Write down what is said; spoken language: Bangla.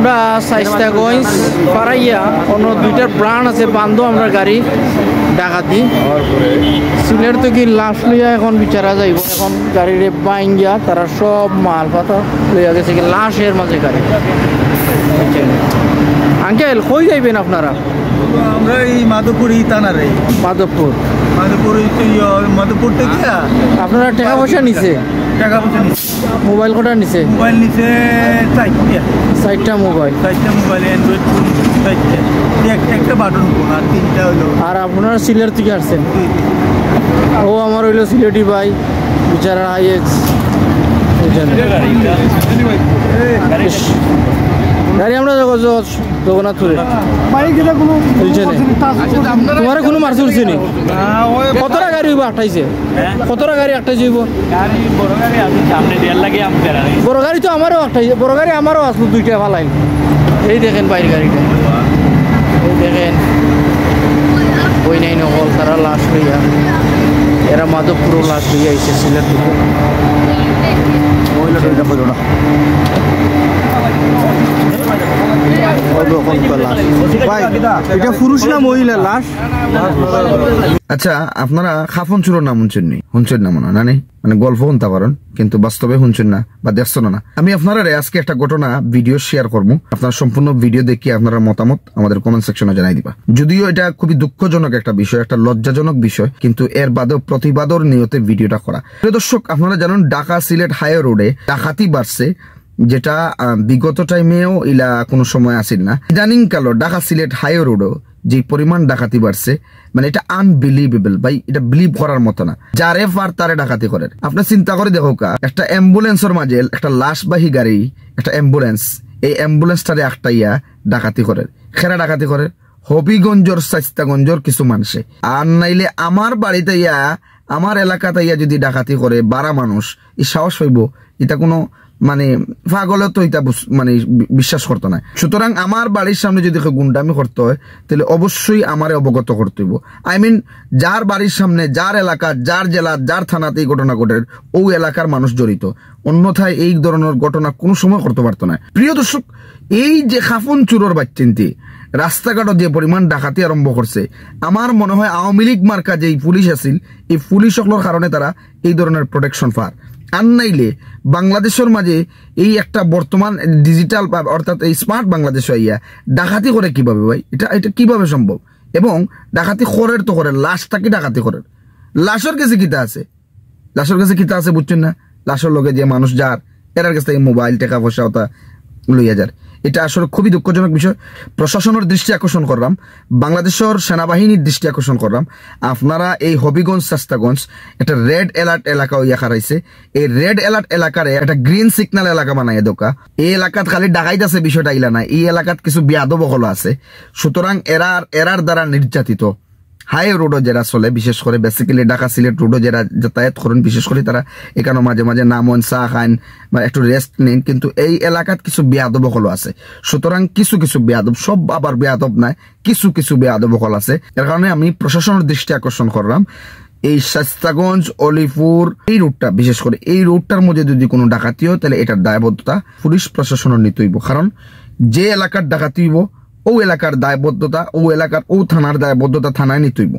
আমরা সাইস্তাগঞ্জ পারাইয়া অন্য দুইটার প্রাণ আছে বান্ধব আমরা গাড়ি ডাকাতি সিলেট তো কি লাশ লইয়া এখন বিচারা যাইব এখন গাড়িরে বাইঙ্গিয়া তারা সব মাল পাতা লইয়া গেছে কি লাশের মাঝে গাড়ি। আঙ্কেল কই যাইবেন আপনারা? আমরা এই মাধবপুর থানারে। মাধবপুর মাধবপুর থেকে আপনারা টাকা পয়সা নিছে? টাকা পয়সা নিচ্ছে। মোবাইল কটা নিছে? মোবাইল নিচ্ছে চারটা মোবাইল। অ্যান্ড্রয়েড ফোন একটা বাটন ফোন আর 3টা হলো। আর আপনারা সিলেট থেকে আসছেন? ও আমার হইলো সিলেটি ভাই বিচারা আইএক্স গাড়ি আমরা জগন্নাথপুরে তোমার কোনো মারছে উঠছে নি? কতটা গাড়ি হইব? আটাইছে কতটা গাড়ি আটাই যাইব? বড় গাড়ি তো আমারও আটাইছে, বড় গাড়ি আমারও আসলো দুইটা ভালাই। এই দেখেন বাইরের গাড়িটা, এই দেখেন বই নাই নকল তারা লাশ লইয়া, এরা মাধবপুরও লাশ লইয়া আইছে সিলেট থেকে। পুরুষ না মহিলা লাশ? আচ্ছা, আপনারা খাফন চুরোর নাম শুনছেন না মনে নানি, মানে গল্প শুনতে পারেন কিন্তু বাস্তবে শুনছেন না বা দেখছেন না। আমি আপনারা আজকে একটা ঘটনা ভিডিও শেয়ার করবো, আপনারা সম্পূর্ণ ভিডিও দেখি আপনারা মতামত আমাদের কমেন্ট সেকশনে জানাই দিবা। যদিও এটা খুবই দুঃখজনক একটা বিষয়, একটা লজ্জাজনক বিষয়, কিন্তু এর বাদেও প্রতিবাদর নিয়তে ভিডিওটা করা। প্রিয় দর্শক, আপনারা জানেন ঢাকা সিলেট হাইওয়ে রোডে ডাকাতি বাড়ছে, যেটা বিগত টাইমেও ইলা কোনো সময় আসিল না। ইদানিং কালো ঢাকা সিলেট হাইওয়ে রোডও যে পরিমাণ ডাকাতি বাড়ছে, মানে এটা আনবিলিভেবল ভাই, এটা বিলিভ করার মতো না। যারে পার তারে ডাকাতি করে। আপনি চিন্তা করে দেখো কা, একটা অ্যাম্বুলেন্সের মাঝে একটা লাশবাহী গাড়ি, একটা অ্যাম্বুলেন্স, এই অ্যাম্বুলেন্সটারে একটা ইয়া ডাকাতি করে। খেরা ডাকাতি করে হবিগঞ্জর সাইস্তাগঞ্জর কিছু মানুষে, আর নাইলে আমার বাড়িতে ইয়া আমার এলাকাতে ইয়া যদি ডাকাতি করে 12 মানুষ, এই সাহস হইব? এটা কোনো মানে পাগলে তো এটা মানে বিশ্বাস করতো না। সুতরাং আমার বাড়ির সামনে যদি গুন্ডামি করতে হয় তাহলে অবশ্যই আমারে অবগত করতে হইব। আই মিন, যার বাড়ির সামনে, যার এলাকা, যার জেলা, যার থানাতে এই ঘটনা ঘটে, ওই এলাকার মানুষ জড়িত, অন্যথায় এই ধরনের ঘটনা কোনো সময় করতে পারতো না। প্রিয় দর্শক, এই যে খাফন চুরোর বাচ্চিন্তি রাস্তাঘাটে যে পরিমাণ ডাকাতি আরম্ভ করছে, আমার মনে হয় আওয়ামী লীগ মার্কা যে পুলিশ আছিল, এই পুলিশ সকলের কারণে তারা এই ধরনের প্রোটেকশন পায়। আর নাইলে বাংলাদেশের মাঝে এই একটা বর্তমান ডিজিটাল অর্থাৎ এই স্মার্ট বাংলাদেশ হইয়া ডাকাতি করে কিভাবে ভাই? এটা কিভাবে সম্ভব? এবং ডাকাতি করের তো করে, লাশটাকে ডাকাতি করে। লাশের কাছে কিতা আছে? লাশের কাছে কিতা আছে বুঝছেন না? লাশের লগে যে মানুষ যার, এরার কাছে মোবাইল, টাকা পয়সা ওটা লইয়া যার। এটা আসলে খুবই দুঃখজনক বিষয়। প্রশাসনের দৃষ্টি আকর্ষণ করলাম, বাংলাদেশের সেনাবাহিনীর দৃষ্টি আকর্ষণ করলাম, আপনারা এই হবিগঞ্জ সাস্তাগঞ্জ একটা রেড অ্যালার্ট এলাকা হইয়া খারাইছে। এই রেড অ্যালার্ট এলাকারে একটা গ্রিন সিগন্যাল এলাকা বানাইয়া দোকা। এই এলাকাত খালি ডাকাইত আছে বিষয়টা ইলা না, এই এলাকাত কিছু বিয়াদব হলো আছে। সুতরাং এরার দ্বারা নির্যাতিত হাই রোডও যারা চলে, বিশেষ করে বেসিক্যালি ঢাকা সিলেট রোডও যারা যাতায়াত করেন, বিশেষ করে তারা এখানে মাঝে মাঝে নামন, চা খান বা একটু রেস্ট নিন, কিন্তু এই এলাকাত কিছু বেয়াদব হল আছে। সুতরাং কিছু বেয়াদব, সব আবার বেয়াদব নাই, কিছু বেয়াদব হল আছে। এর কারণে আমি প্রশাসনের দৃষ্টি আকর্ষণ করলাম, এই সাস্তাগঞ্জ অলিপুর এই রুটটা, বিশেষ করে এই রুটটার মধ্যে যদি কোনো ডাকাতি হয় তাহলে এটার দায়বদ্ধতা পুলিশ প্রশাসনের নিতে হইব। কারণ যে এলাকার ডাকাতি হইব, ও এলাকার দায়বদ্ধতা, ও এলাকার ও থানার দায়বদ্ধতা থানায় নিতে হইব।